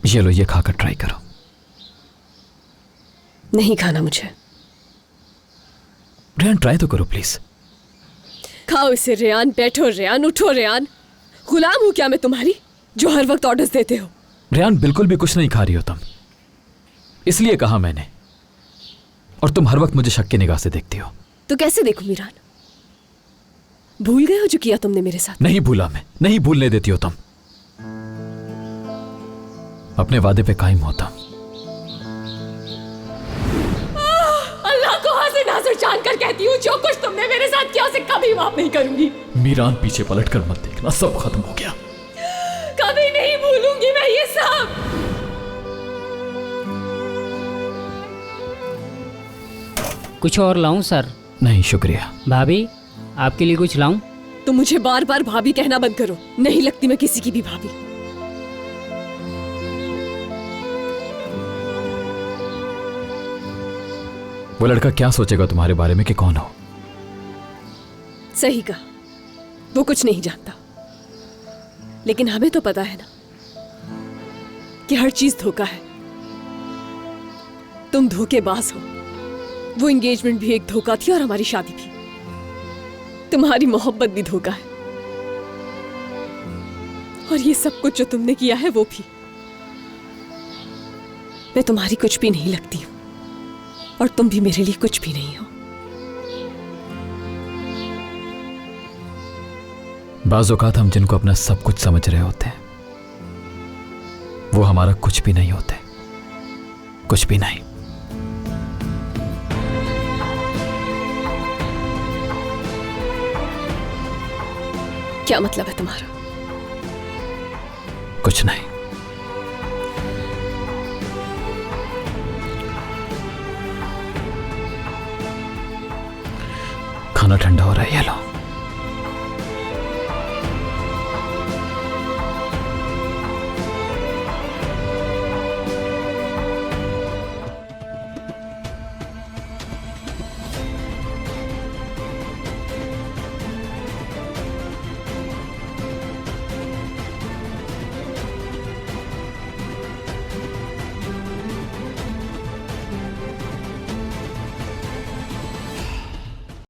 ये लो, ये खाकर ट्राई करो। नहीं खाना मुझे। रेहान ट्राई तो करो प्लीज। खाओ इसे रेहान। बैठो रेहान, उठो रेहान। गुलाम हूं क्या मैं तुम्हारी, जो हर वक्त ऑर्डर्स देते हो? रेहान बिल्कुल भी कुछ नहीं खा रही हो तुम, इसलिए कहा मैंने। और तुम हर वक्त मुझे शक की निगाह से देखती हो। तो कैसे देखूं मीरान? भूल गए हो जो किया तुमने मेरे साथ? नहीं भूला मैं, नहीं भूलने देती हो तुम। अपने वादे पे कायम हो तुम। अल्लाह को हाजिर नाज़िर जानकर कहती हूँ, जो कुछ तुमने मेरे साथ किया उसे कभी माफ नहीं करूंगी। मीरान पीछे पलट कर मत देखना, सब खत्म हो गया। कभी नहीं भूलूंगी मैं ये सब। कुछ और लाऊं सर? नहीं शुक्रिया। भाभी, आपके लिए कुछ लाऊं? तुम मुझे बार बार भाभी कहना बंद करो। नहीं लगती मैं किसी की भी भाभी। वो लड़का क्या सोचेगा तुम्हारे बारे में कि कौन हो? सही कहा, वो कुछ नहीं जानता। लेकिन हमें तो पता है ना कि हर चीज धोखा है। तुम धोखेबाज हो। वो एंगेजमेंट भी एक धोखा थी और हमारी शादी भी। तुम्हारी मोहब्बत भी धोखा है। और ये सब कुछ जो तुमने किया है वो भी। मैं तुम्हारी कुछ भी नहीं लगती हूं और तुम भी मेरे लिए कुछ भी नहीं हो। बाज़ औक़ात हम जिनको अपना सब कुछ समझ रहे होते हैं वो हमारा कुछ भी नहीं होते, कुछ भी नहीं। क्या मतलब है तुम्हारा? कुछ नहीं। खाना ठंडा हो रहा है, ये लो।